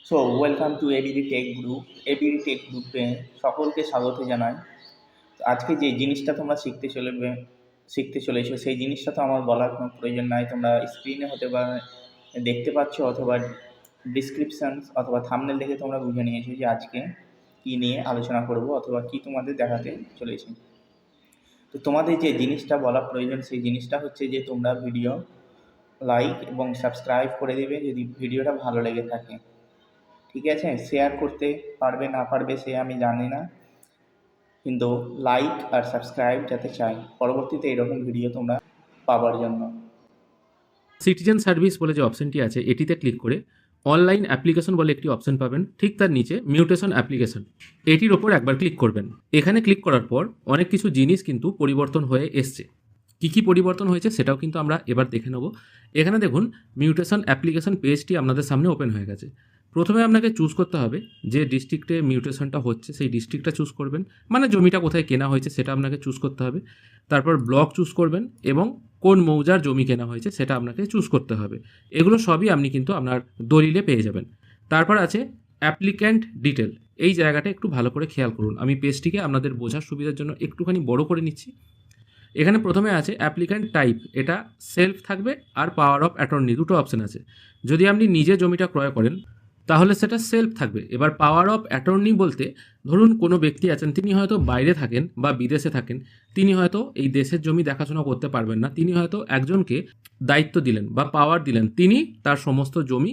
So welcome to ABD tech group. ABD tech গ্রুপে সকলকে স্বাগত জানাই। তো আজকে যে জিনিসটা তোমরা শিখতে চলেছো সেই জিনিসটা তো আমার বলার কোনো প্রয়োজন নাই। তোমরা স্ক্রিনে হতে বা দেখতে পাচ্ছ অথবা ডিসক্রিপশান অথবা থাম্বনেল দেখে তোমরা বুঝে নিয়েছো যে আজকে কী নিয়ে আলোচনা করব অথবা কী তোমাদের দেখাতে চলেছি। তো তোমাদের যে জিনিসটা বলা প্রয়োজন সেই জিনিসটা হচ্ছে যে তোমরা ভিডিও লাইক এবং সাবস্ক্রাইব করে দেবে যদি ভিডিওটা ভালো লেগে থাকে। ঠিক আছে, শেয়ার করতে পারবে না পারবে সে আমি জানি না, কিন্তু লাইক আর সাবস্ক্রাইব যাতে চাই পরবর্তীতে এরকম ভিডিও তোমরা পাওয়ার জন্য। সিটিজেন সার্ভিস বলে যে অপশনটি আছে এটিতে ক্লিক করে অনলাইন অ্যাপ্লিকেশন বলে একটি অপশন পাবেন, ঠিক তার নিচে মিউটেশন অ্যাপ্লিকেশন এটির ওপর একবার ক্লিক করবেন। এখানে ক্লিক করার পর অনেক কিছু জিনিস কিন্তু পরিবর্তন হয়ে এসছে। কী কী পরিবর্তন হয়েছে সেটাও কিন্তু আমরা এবার দেখে নেব। এখানে দেখুন মিউটেশন অ্যাপ্লিকেশন পেজটি আপনাদের সামনে ওপেন হয়ে গেছে। প্রথমে আপনাকে চুজ করতে হবে যে ডিস্ট্রিক্টে মিউটেশনটা হচ্ছে সেই ডিস্ট্রিক্টটা চুজ করবেন, মানে জমিটা কোথায় কেনা হয়েছে সেটা আপনাকে চুজ করতে হবে। তারপর ব্লক চুজ করবেন এবং কোন মৌজার জমি কেনা হয়েছে সেটা আপনাকে চুজ করতে হবে। এগুলো সবই আপনি কিন্তু আপনার দলিলে পেয়ে যাবেন। তারপর আছে অ্যাপ্লিক্যান্ট ডিটেল। এই জায়গাটা একটু ভালো করে খেয়াল করুন, আমি পেজটিকে আপনাদের বোঝার সুবিধার জন্য একটুখানি বড় করে নিচ্ছি। এখানে প্রথমে আছে অ্যাপ্লিক্যান্ট টাইপ, এটা সেলফ থাকবে আর পাওয়ার অফ অ্যাটর্নি দুটো অপশন আছে। যদি আপনি নিজে জমিটা ক্রয় করেন তাহলে সেটা সেলফ থাকবে। এবার পাওয়ার অফ অ্যাটর্নি বলতে ধরুন কোনো ব্যক্তি আছেন, তিনি হয়তো বাইরে থাকেন বা বিদেশে থাকেন, তিনি হয়তো এই দেশের জমি দেখাশোনা করতে পারবেন না, তিনি হয়তো একজনকে দায়িত্ব দিলেন বা পাওয়ার দিলেন, তিনি তার সমস্ত জমি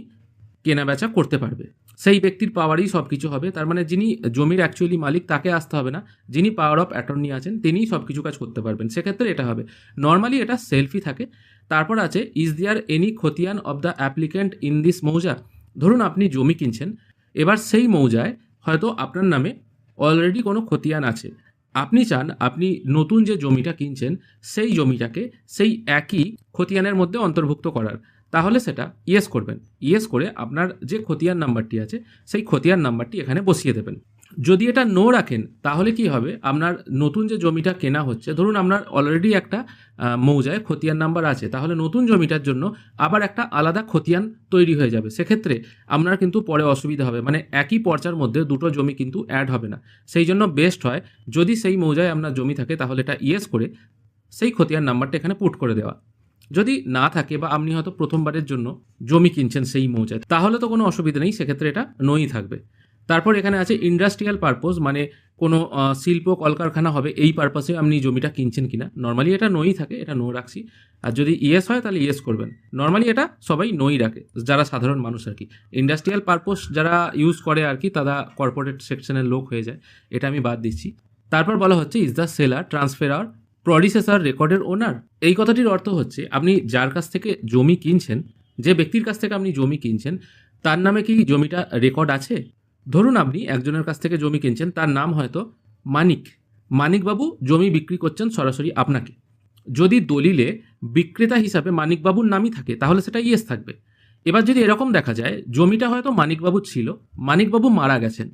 কেনাবেচা করতে পারবে। সেই ব্যক্তির পাওয়ারেই সব কিছু হবে। তার মানে যিনি জমির অ্যাকচুয়ালি মালিক তাকে আসতে হবে না, যিনি পাওয়ার অফ অ্যাটর্নি আছেন তিনিই সব কিছু কাজ করতে পারবেন, সেক্ষেত্রে এটা হবে। নর্মালি এটা সেলফই থাকে। তারপর আছে ইজ দেয়ার এনি খতিয়ান of the applicant in this মৌজা। ধরুন আপনি জমি কিনছেন, এবার সেই মৌজায় হয়তো আপনার নামে অলরেডি কোনো খতিয়ান আছে, আপনি চান আপনি নতুন যে জমিটা কিনছেন সেই জমিটাকে সেই একই খতিয়ানের মধ্যে অন্তর্ভুক্ত করার, তাহলে সেটা ইয়েস করবেন। ইয়েস করে আপনার যে খতিয়ান নাম্বারটি আছে সেই খতিয়ান নাম্বারটি এখানে বসিয়ে দেবেন। যদি এটা নো রাখেন তাহলে কি হবে, আপনার নতুন যে জমিটা কেনা হচ্ছে, ধরুন আপনার অলরেডি একটা মৌজায় খতিয়ান নাম্বার আছে, তাহলে নতুন জমিটার জন্য আবার একটা আলাদা খতিয়ান তৈরি হয়ে যাবে। সেক্ষেত্রে আপনার কিন্তু পরে অসুবিধা হবে, মানে একই পর্চার মধ্যে দুটো জমি কিন্তু অ্যাড হবে না। সেই জন্য বেস্ট হয় যদি সেই মৌজায় আপনার জমি থাকে তাহলে এটা ইয়েস করে সেই খতিয়ান নাম্বারটা এখানে পুট করে দেওয়া। যদি না থাকে বা আপনি হয়তো প্রথমবারের জন্য জমি কিনছেন সেই মৌজায়, তাহলে তো কোনো অসুবিধা নেই, সেক্ষেত্রে এটা নোই থাকবে। তারপর এখানে আছে ইন্ডাস্ট্রিয়াল পারপোজ, মানে কোনো শিল্প কলকারখানা হবে এই পারপাসে আপনি জমিটা কিনছেন কিনা। নর্মালি এটা নোই থাকে, এটা নো রাখছি। আর যদি ইয়েস হয় তাহলে ইয়েস করবেন। নর্মালি এটা সবাই নোই রাখে, যারা সাধারণ মানুষ আর কি। ইন্ডাস্ট্রিয়াল পারপোজ যারা ইউজ করে আর কি, তারা কর্পোরেট সেকশনের লোক হয়ে যায়, এটা আমি বাদ দিচ্ছি। তারপর বলা হচ্ছে ইজ দ্য সেলার ট্রান্সফেরার প্রডিসেসর রেকর্ডের ওনার। এই কথাটির অর্থ হচ্ছে আপনি যার কাছ থেকে জমি কিনছেন, যে ব্যক্তির কাছ থেকে আপনি জমি কিনছেন, তার নামে কি জমিটা রেকর্ড আছে। ধরুন আপনি একজনের কাছ থেকে জমি কিনছেন, তার নাম হয়তো মানিকবাবু জমি বিক্রি করছেন সরাসরি আপনাকে। যদি দলিলে বিক্রেতা হিসাবে মানিকবাবুর নামই থাকে তাহলে সেটা ইয়েস থাকবে। এবার যদি এরকম দেখা যায় জমিটা হয়তো মানিকবাবুর ছিল, মানিকবাবু মারা গেছেন,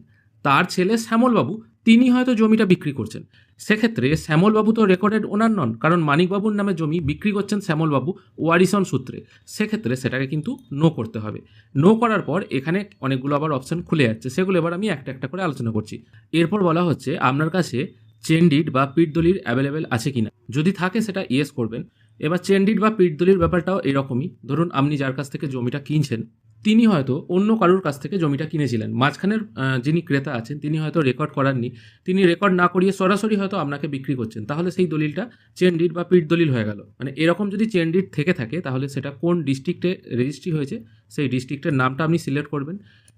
তার ছেলে শ্যামলবাবু তিনি হয়তো জমিটা বিক্রি করছেন, সেক্ষেত্রে শ্যামলবাবু তো রেকর্ডেড ওনার নন, কারণ মানিকবাবুর নামে জমি বিক্রি করছেন শ্যামলবাবু ওয়ারিশন সূত্রে। সেক্ষেত্রে সেটাকে কিন্তু নো করতে হবে। নো করার পর এখানে অনেকগুলো আবার অপশান খুলে যাচ্ছে, সেগুলো এবার আমি একটা একটা করে আলোচনা করছি। এরপর বলা হচ্ছে আপনার কাছে চেন ডিড বা পিট দলিল অ্যাভেলেবেল আছে কিনা, যদি থাকে সেটা ইয়েস করবেন। এবার চেন ডিড বা পিট দলিল ব্যাপারটাও এরকমই। ধরুন আপনি যার কাছ থেকে জমিটা কিনছেন তিনি হয়তো অন্য কারোর কাছ থেকে জমিটা কিনেছিলেন, মাঝখানের যিনি ক্রেতা আছেন তিনি হয়তো রেকর্ড করাননি, তিনি রেকর্ড না করিয়ে সরাসরি হয়তো আপনাকে বিক্রি করছেন, তাহলে সেই দলিলটা চেন ডিড বা পিট দলিল হয়ে গেল। মানে এরকম যদি চেন ডিড থেকে থাকে তাহলে সেটা কোন ডিস্ট্রিক্টে রেজিস্ট্রি হয়েছে সেই ডিস্ট্রিক্টের নামটা আপনি সিলেক্ট করবেন।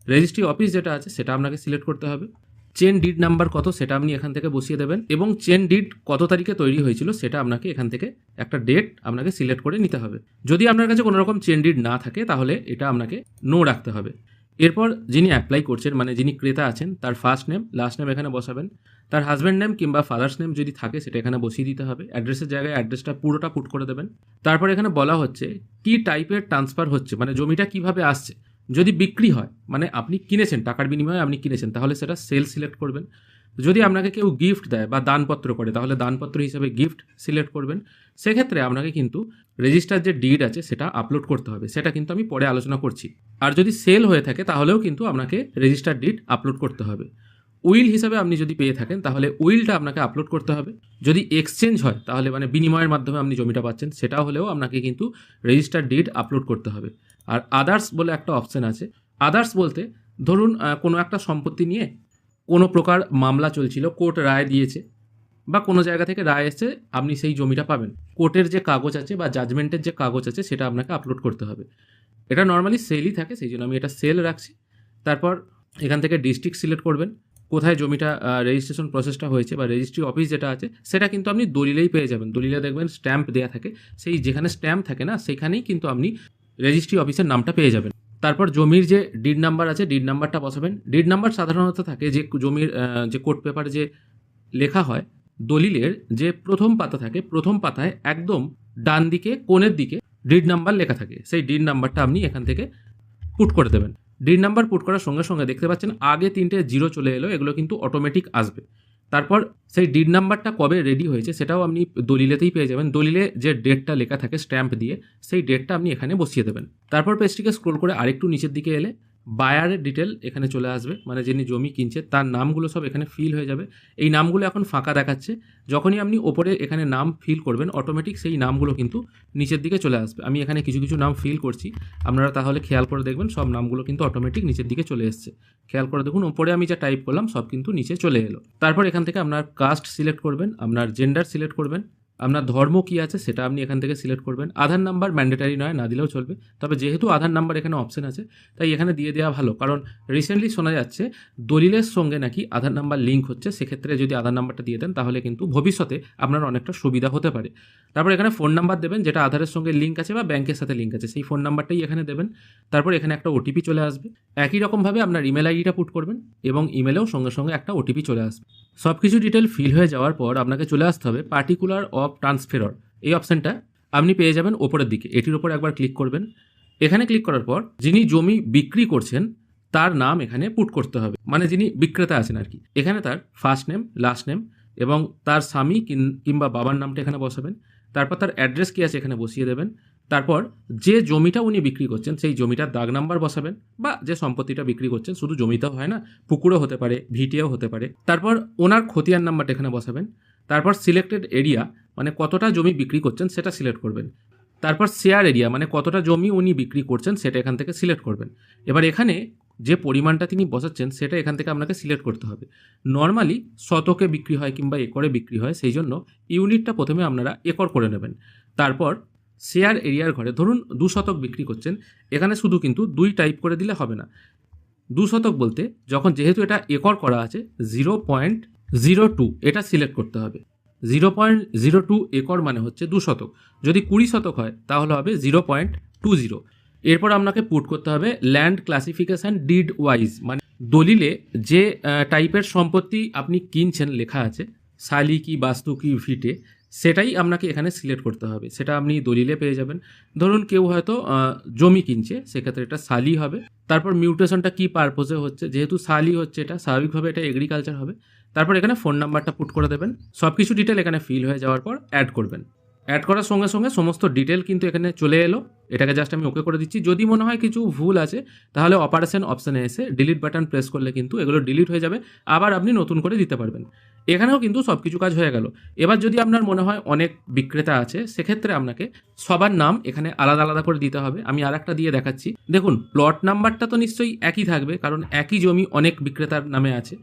রেজিস্ট্রি অফিস যেটা আছে সেটা আপনাকে সিলেক্ট করতে হবে। চেন ডিড নাম্বার কত সেটা আপনি এখান থেকে বসিয়ে দেবেন, এবং চেন ডিড কত তারিখে তৈরি হয়েছিল সেটা আপনাকে এখান থেকে একটা ডেট আপনাকে সিলেক্ট করে নিতে হবে। যদি আপনার কাছে কোনো রকম চেন ডিড না থাকে তাহলে এটা আপনাকে নো রাখতে হবে। এরপর যিনি অ্যাপ্লাই করছেন মানে যিনি ক্রেতা আছেন তার ফার্স্ট নেম লাস্ট নেম এখানে বসাবেন, তার হাজব্যান্ড নেম কিংবা ফাদার্স নেম যদি থাকে সেটা এখানে বসিয়ে দিতে হবে। অ্যাড্রেসের জায়গায় অ্যাড্রেসটা পুরোটা পুট করে দেবেন। তারপর এখানে বলা হচ্ছে কি টাইপের ট্রান্সফার হচ্ছে, মানে জমিটা কিভাবে আসছে। যদি বিক্রি হয় মানে আপনি কিনেছেন, টাকার বিনিময়ে আপনি কিনেছেন, তাহলে সেটা সেল সিলেক্ট করবেন। যদি আপনাকে কেউ গিফট দেয় বা দানপত্র করে তাহলে দানপত্র হিসেবে গিফট সিলেক্ট করবেন। সেক্ষেত্রে আপনাকে কিন্তু রেজিস্টার যে ডিড আছে সেটা আপলোড করতে হবে, সেটা কিন্তু আমি পরে আলোচনা করছি। আর যদি সেল হয়ে থাকে তাহলেও কিন্তু আপনাকে রেজিস্টার ডিড আপলোড করতে হবে। উইল হিসাবে আপনি যদি পেয়ে থাকেন তাহলে উইলটা আপনাকে আপলোড করতে হবে। যদি এক্সচেঞ্জ হয় তাহলে মানে বিনিময়ের মাধ্যমে আপনি জমিটা পাচ্ছেন, সেটা হলেও আপনাকে কিন্তু রেজিস্টার ডিড আপলোড করতে হবে। আর আদার্স বলে একটা অপশন আছে। আদার্স বলতে ধরুন কোনো একটা সম্পত্তি নিয়ে কোনো প্রকার মামলা চলছিল, কোর্ট রায় দিয়েছে বা কোনো জায়গা থেকে রায় এসে আপনি সেই জমিটা পাবেন, কোর্টের যে কাগজ আছে বা জাজমেন্টের যে কাগজ আছে সেটা আপনাকে আপলোড করতে হবে। এটা নর্মালি সেলই থাকে, সেই জন্য আমি এটা সেল রাখছি। তারপর এখান থেকে ডিস্ট্রিক্ট সিলেক্ট করবেন, কোথায় জমিটা রেজিস্ট্রেশন প্রসেসটা হয়েছে বা রেজিস্ট্রি অফিস যেটা আছে সেটা কিন্তু আপনি দলিলেই পেয়ে যাবেন। দলিলে দেখবেন স্ট্যাম্প দেওয়া থাকে, সেই যেখানে স্ট্যাম্প থাকে না সেখানেই কিন্তু আপনি রেজিস্ট্রি অফিসের নামটা পেয়ে যাবেন। তারপর জমির যে ডিড নাম্বার আছে ডিড নাম্বারটা বসাবেন। ডিড নাম্বার সাধারণত থাকে যে জমির যে কোর্ট পেপারে যে লেখা হয়, দলিলের যে প্রথম পাতা থাকে, প্রথম পাতায় একদম ডান দিকে কোণের দিকে ডিড নাম্বার লেখা থাকে, সেই ডিড নাম্বারটা আপনি এখান থেকে পুট করে দেবেন। ডিড নাম্বার পুট করার সঙ্গে সঙ্গে দেখতে পাচ্ছেন আগে 3টে জিরো চলে এলো, এগুলো কিন্তু অটোমেটিক আসবে। তারপর সেই ডিড নাম্বারটা কবে রেডি হয়েছে সেটাও আপনি দলিলেতেই পেয়ে যাবেন। দলিলে যে ডেটটা লেখা থাকে স্ট্যাম্প দিয়ে, সেই ডেটটা আপনি এখানে বসিয়ে দেবেন। তারপর পেজটিকে স্ক্রোল করে আরেকটু নিচের দিকে এলে বায়ারের ডিটেল এখানে চলে আসবে, মানে যিনি জমি কিনছে তার নামগুলো সব এখানে ফিল হয়ে যাবে। এই নামগুলো এখন ফাঁকা দেখাচ্ছে, যখনই আপনি ওপরে এখানে নাম ফিল করবেন অটোমেটিক সেই নামগুলো কিন্তু নিচের দিকে চলে আসবে। আমি এখানে কিছু কিছু নাম ফিল করছি, আপনারা তাহলে খেয়াল করে দেখবেন সব নামগুলো কিন্তু অটোমেটিক নিচের দিকে চলে এসছে। খেয়াল করে দেখুন ওপরে আমি যা টাইপ করলাম সব কিন্তু নিচে চলে এলো। তারপর এখান থেকে আপনার কাস্ট সিলেক্ট করবেন, আপনার জেন্ডার সিলেক্ট করবেন, আপনার ধর্ম কী আছে সেটা আপনি এখান থেকে সিলেক্ট করবেন। আধার নাম্বার ম্যান্ডেটারি নয়, না দিলেও চলবে, তবে যেহেতু আধার নাম্বার এখানে অপশন আছে তাই এখানে দিয়ে দেওয়া ভালো, কারণ রিসেন্টলি শোনা যাচ্ছে দলিলের সঙ্গে নাকি আধার নাম্বার লিঙ্ক হচ্ছে। সেক্ষেত্রে যদি আধার নাম্বারটা দিয়ে দেন তাহলে কিন্তু ভবিষ্যতে আপনার অনেকটা সুবিধা হতে পারে। তারপর এখানে ফোন নাম্বার দেবেন, যেটা আধারের সঙ্গে লিঙ্ক আছে বা ব্যাংকের সাথে লিঙ্ক আছে, সেই ফোন নাম্বারটাই এখানে দেবেন। তারপর এখানে একটা ওটিপি চলে আসবে। একই রকমভাবে আপনার ইমেল আইডিটা পুট করবেন এবং ইমেলেও সঙ্গে সঙ্গে একটা ওটিপি চলে আসবে। সব কিছু ডিটেল ফিল হয়ে যাওয়ার পর আপনাকে চলে আসতে হবে পার্টিকুলার অফ ট্রান্সফেরর, এই অপশানটা আপনি পেয়ে যাবেন ওপরের দিকে। এটির উপর একবার ক্লিক করবেন। এখানে ক্লিক করার পর যিনি জমি বিক্রি করছেন তার নাম এখানে পুট করতে হবে, মানে যিনি বিক্রেতা আছেন আর কি। এখানে তার ফার্স্ট নেম, লাস্ট নেম এবং তার স্বামী কিংবা বাবার নামটা এখানে বসাবেন। তারপর তার অ্যাড্রেস কী আছে এখানে বসিয়ে দেবেন। তারপর যে জমিটা উনি বিক্রি করছেন সেই জমিটার দাগ নাম্বার বসাবেন, বা যে সম্পত্তিটা বিক্রি করছেন, শুধু জমিতেও হয় না, পুকুরও হতে পারে, ভিটেও হতে পারে। তারপর ওনার খতিয়ান নাম্বারটা এখানে বসাবেন। তারপর সিলেক্টেড এরিয়া, মানে কতটা জমি বিক্রি করছেন সেটা সিলেক্ট করবেন। তারপর শেয়ার এরিয়া, মানে কতটা জমি উনি বিক্রি করছেন সেটা এখান থেকে সিলেক্ট করবেন। এবার এখানে যে পরিমাণটা তিনি বসাচ্ছেন সেটা এখান থেকে আপনাকে সিলেক্ট করতে হবে। নর্মালি শতকে বিক্রি হয় কিংবা একরে বিক্রি হয়, সেই জন্য ইউনিটটা প্রথমে আপনারা একর করে নেবেন। তারপর শেয়ার এরিয়ার ঘরে ধরুন 2 শতক বিক্রি করছেন, এখানে শুধু কিন্তু 2 টাইপ করে দিলে হবে না। 2 শতক বলতে যখন যেহেতু এটা একর করা আছে 0.02 এটা সিলেক্ট করতে হবে। 0.02 একর মানে হচ্ছে 2 শতক। যদি 20 শতক হয় তাহলে হবে 0.20। এরপর আপনাকে পুট করতে হবে ল্যান্ড ক্লাসিফিকেশান ডিড ওয়াইজ, মানে দলিলে যে টাইপের সম্পত্তি আপনি কিনছেন লেখা আছে, শালি কি বাস্তু কি ভিটে, সেটাই আপনাকে এখানে সিলেক্ট করতে হবে। সেটা আপনি দলিলে পেয়ে যাবেন। ধরুন কেউ হয়তো জমি কিনছে, সেক্ষেত্রে এটা শালি হবে। তারপর মিউটেশনটা কী পারপোজে হচ্ছে, যেহেতু শালি হচ্ছে এটা স্বাভাবিকভাবে এটা এগ্রিকালচার হবে। তারপর এখানে ফোন নাম্বারটা পুট করে দেবেন। সব কিছু ডিটেল এখানে ফিল হয়ে যাওয়ার পর অ্যাড করবেন। অ্যাড করার সঙ্গে সঙ্গে সমস্ত ডিটেল কিন্তু এখানে চলে এলো। এটাকে জাস্ট আমি ওকে করে দিচ্ছি। যদি মনে হয় কিছু ভুল আছে তাহলে অপারেশন অপশানে এসে ডিলিট বাটন প্রেস করলে কিন্তু এগুলো ডিলিট হয়ে যাবে, আবার আপনি নতুন করে দিতে পারবেন। এখানেও কিন্তু সব কিছু কাজ হয়ে গেল। এবার যদি আপনার মনে হয় অনেক বিক্রেতা আছে, সেক্ষেত্রে আপনাকে সবার নাম এখানে আলাদা আলাদা করে দিতে হবে। আমি আর একটা দিয়ে দেখাচ্ছি। দেখুন প্লট নাম্বারটা তো নিশ্চয়ই একই থাকবে, কারণ একই জমি অনেক বিক্রেতার নামে আছে,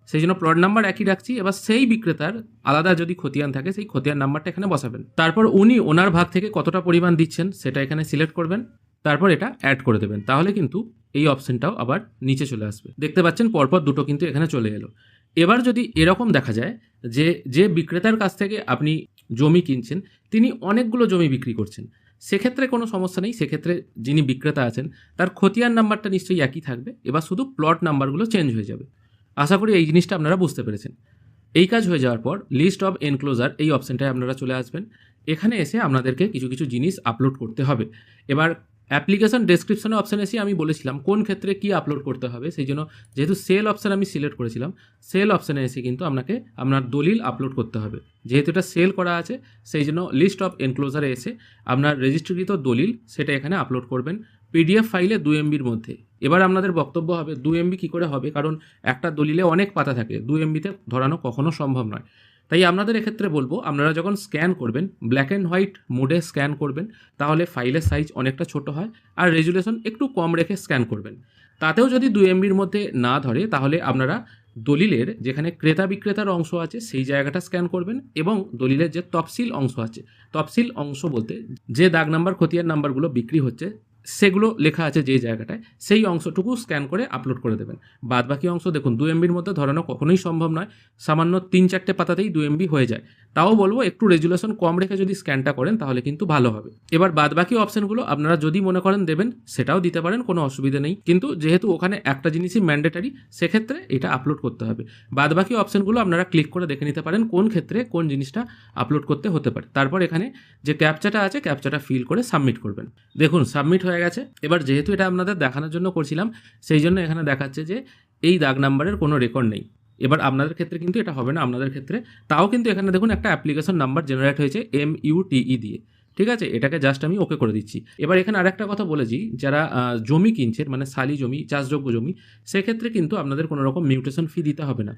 সেই জন্য প্লট নাম্বার একই রাখছি। এবার সেই বিক্রেতার আলাদা যদি খতিয়ান থাকে সেই খতিয়ান নাম্বারটা এখানে বসাবেন। তারপর উনি ওনার ভাগ থেকে কতটা পরিমাণ দিচ্ছেন সেটা এখানে সিলেক্ট করবেন। তারপর এটা অ্যাড করে দেবেন, তাহলে কিন্তু এই অপশনটাও আবার নিচে চলে আসবে। দেখতে পাচ্ছেন পরপর দুটো কিন্তু এখানে চলে এলো। এবার যদি এরকম দেখা যায় যে বিক্রেতার কাছ থেকে আপনি জমি কিনছেন তিনি অনেকগুলো জমি বিক্রি করছেন, সেক্ষেত্রে কোনো সমস্যা নেই। সেক্ষেত্রে যিনি বিক্রেতা আছেন তার খতিয়ান নাম্বারটা নিশ্চয়ই একই থাকবে, এবার শুধু প্লট নাম্বারগুলো চেঞ্জ হয়ে যাবে। আশা করি এই জিনিসটা আপনারা বুঝতে পেরেছেন। এই কাজ হয়ে যাওয়ার পর লিস্ট অফ এনক্লোজার এই অপশানটায় আপনারা চলে আসবেন। এখানে এসে আপনাদেরকে কিছু কিছু জিনিস আপলোড করতে হবে। এবার অ্যাপ্লিকেশন ডেসক্রিপশনে অপশান এসে আমি বলেছিলাম কোন ক্ষেত্রে কি আপলোড করতে হবে, সেই জন্য যেহেতু সেল অপশান আমি সিলেক্ট করেছিলাম, সেল অপশানে এসে কিন্তু আপনাকে আপনার দলিল আপলোড করতে হবে। যেহেতু এটা সেল করা আছে সেই জন্য লিস্ট অফ এনক্লোজারে এসে আপনার রেজিস্ট্রিকৃত দলিল সেটা এখানে আপলোড করবেন পিডিএফ ফাইলে 2 MBর মধ্যে। এবার আপনাদের বক্তব্য হবে 2 MB কী করে হবে, কারণ একটা দলিলে অনেক পাতা থাকে, 2 MBতে ধরানো কখনো সম্ভব নয়। তাই আপনাদের এক্ষেত্রে বলবো আপনারা যখন স্ক্যান করবেন ব্ল্যাক অ্যান্ড হোয়াইট মোডে স্ক্যান করবেন, তাহলে ফাইলের সাইজ অনেকটা ছোট হয় আর রেজুলেশন একটু কম রেখে স্ক্যান করবেন। তাতেও যদি 2 MBর মধ্যে না ধরে তাহলে আপনারা দলিলের যেখানে ক্রেতা বিক্রেতার অংশ আছে সেই জায়গাটা স্ক্যান করবেন এবং দলিলের যে তফসিল অংশ আছে, তফসিল অংশ বলতে যে দাগ নাম্বার খতিয়ান নাম্বারগুলো বিক্রি হচ্ছে সেগুলো লেখা আছে যে জায়গাটায়, সেই অংশটুকু স্ক্যান করে আপলোড করে দেবেন। বাদবাকি অংশ দেখুন 2 MBর মধ্যে ধরানো কখনোই সম্ভব নয়, সামান্য 3-4টে পাতাতেই 2 MB হয়ে যায়। তাও বলবো একটু রেজুলেশন কম রেখে যদি স্ক্যানটা করেন তাহলে কিন্তু ভালো হবে। এবার বাদবাকি অপশানগুলো আপনারা যদি মনে করেন দেবেন সেটাও দিতে পারেন, কোনো অসুবিধা নেই, কিন্তু যেহেতু ওখানে একটা জিনিসই ম্যান্ডেটারি সেক্ষেত্রে এটা আপলোড করতে হবে। বাদবাকি অপশানগুলো আপনারা ক্লিক করে দেখে নিতে পারেন কোন ক্ষেত্রে কোন জিনিসটা আপলোড করতে হতে পারে। তারপর এখানে যে ক্যাপচাটা আছে ক্যাপচাটা ফিল করে সাবমিট করবেন। দেখুন সাবমিট হয়ে গেছে। এবার যেহেতু এটা আপনাদের দেখানোর জন্য করছিলাম সেই জন্য এখানে দেখাচ্ছে যে এই দাগ নাম্বারের কোনো রেকর্ড নেই। এবার আপনাদের ক্ষেত্রে কিন্তু এটা হবে না, আপনাদের ক্ষেত্রে তাও কিন্তু এখানে দেখুন একটা অ্যাপ্লিকেশন নাম্বার জেনারেট হয়েছে MUTE দিয়ে, ঠিক আছে, এটাকে জাস্ট আমি ওকে করে দিচ্ছি। এবার এখানে আরেকটা কথা বলেছি, যারা জমি কিনছেন মানে শালি জমি, চাষযোগ্য জমি, সেক্ষেত্রে কিন্তু আপনাদের কোনো রকম মিউটেশন ফি দিতে হবে না।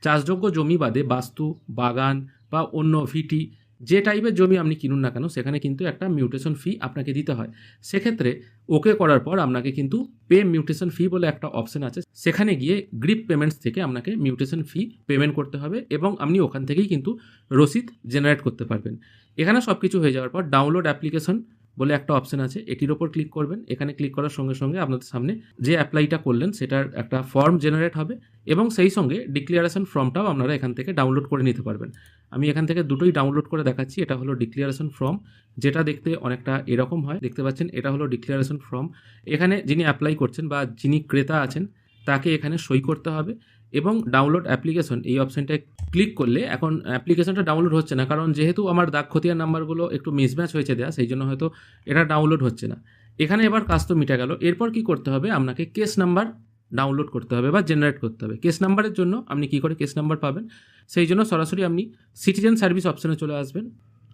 চাষযোগ্য জমি বাদে বাস্তু, বাগান বা অন্য ভিটি যে টাইপের জমি আপনি কিনুন না কেন সেখানে কিন্তু একটা মিউটেশন ফি আপনাকে দিতে হয়। সেক্ষেত্রে ওকে করার পর আপনাকে কিন্তু পে মিউটেশন ফি বলে একটা অপশন আছে, সেখানে গিয়ে গ্রিপ পেমেন্টস থেকে আপনাকে মিউটেশন ফি পেমেন্ট করতে হবে এবং আপনি ওখান থেকেই কিন্তু রসিদ জেনারেট করতে পারবেন। এখানে সব কিছু হয়ে যাওয়ার পর ডাউনলোড অ্যাপ্লিকেশন বলে একটা অপশন আছে, এটির ওপর ক্লিক করবেন। এখানে ক্লিক করার সঙ্গে সঙ্গে আপনাদের সামনে যে অ্যাপ্লাইটা করলেন সেটার একটা ফর্ম জেনারেট হবে এবং সেই সঙ্গে ডিক্লিয়ারেশন ফর্মটাও আপনারা এখান থেকে ডাউনলোড করে নিতে পারবেন। আমি এখান থেকে দুটোই ডাউনলোড করে দেখাচ্ছি। এটা হলো ডিক্লিয়ারেশন ফর্ম, যেটা দেখতে অনেকটা এরকম হয়, দেখতে পাচ্ছেন এটা হলো ডিক্লিয়ারেশন ফর্ম। এখানে যিনি অ্যাপ্লাই করছেন বা যিনি ক্রেতা আছেন তাকে এখানে সই করতে হবে এবং ডাউনলোড অ্যাপ্লিকেশন এই অপশানটায় ক্লিক করলে এখন অ্যাপ্লিকেশনটা ডাউনলোড হচ্ছে না, কারণ যেহেতু আমার দাগ খতিয়ান নাম্বারগুলো একটু মিসম্যাচ হয়েছে দেওয়া, সেই জন্য হয়তো এটা ডাউনলোড হচ্ছে না। এখানে এবার কাজ তো মিটে গেল। এরপর কি করতে হবে, আপনাকে কেস নাম্বার ডাউনলোড করতে হবে বা জেনারেট করতে হবে। কেস নাম্বারের জন্য আপনি কি করে কেস নাম্বার পাবেন, সেই জন্য সরাসরি আপনি সিটিজেন সার্ভিস অপশানে চলে আসবেন,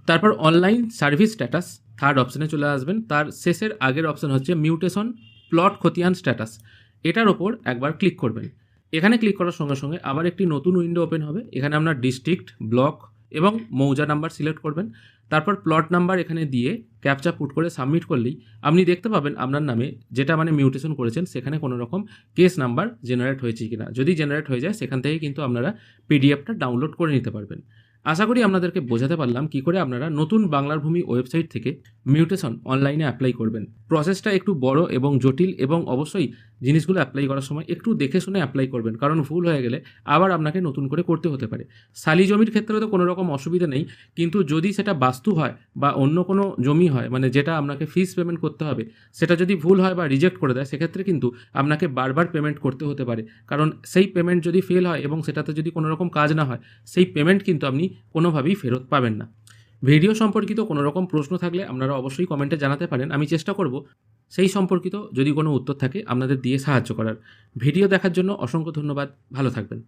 তারপর অনলাইন সার্ভিস স্ট্যাটাস থার্ড অপশানে চলে আসবেন। তার শেষের আগের অপশান হচ্ছে মিউটেশন প্লট খতিয়ান স্ট্যাটাস, এটার ওপর একবার ক্লিক করবেন। এখানে ক্লিক করার সঙ্গে সঙ্গে আবার একটি নতুন উইন্ডো ওপেন হবে। এখানে আপনার ডিস্ট্রিক্ট, ব্লক এবং মৌজা নাম্বার সিলেক্ট করবেন, তারপর প্লট নাম্বার এখানে দিয়ে ক্যাপচা পুট করে সাবমিট করলেই আপনি দেখতে পাবেন আপনার নামে যেটা মানে মিউটেশন করেছেন সেখানে কোনো রকম কেস নাম্বার জেনারেট হয়েছে কিনা। যদি জেনারেট হয়ে যায় সেখান থেকে কিন্তু আপনারা পিডিএফটা ডাউনলোড করে নিতে পারবেন। আশা করি আপনাদেরকে বোঝাতে পারলাম কী করে আপনারা নতুন বাংলার ভূমি ওয়েবসাইট থেকে মিউটেশন অনলাইনে অ্যাপ্লাই করবেন। প্রসেসটা একটু বড় এবং জটিল এবং অবশ্যই জিনিসগুলো অ্যাপ্লাই করার সময় একটু দেখে শুনে অ্যাপ্লাই করবেন, কারণ ভুল হয়ে গেলে আবার আপনাকে নতুন করে করতে হতে পারে। শালি জমির ক্ষেত্রে তো কোনো রকম অসুবিধা নেই, কিন্তু যদি সেটা বাস্তু হয় বা অন্য কোনো জমি হয় মানে যেটা আপনাকে ফিস পেমেন্ট করতে হবে, সেটা যদি ভুল হয় বা রিজেক্ট করে দেয় সেক্ষেত্রে কিন্তু আপনাকে বারবার পেমেন্ট করতে হতে পারে, কারণ সেই পেমেন্ট যদি ফেল হয় এবং সেটাতে যদি কোনো রকম কাজ না হয় সেই পেমেন্ট কিন্তু আপনি কোনোভাবেই ফেরত পাবেন না। ভিডিও সম্পর্কিত কোনো রকম প্রশ্ন থাকলে আপনারা অবশ্যই কমেন্টে জানাতে পারেন, আমি চেষ্টা করব সেই সম্পর্কিত যদি কোনো উত্তর থাকে আপনাদের দিয়ে সাহায্য করার। ভিডিও দেখার জন্য অসংখ্য ধন্যবাদ, ভালো থাকবেন।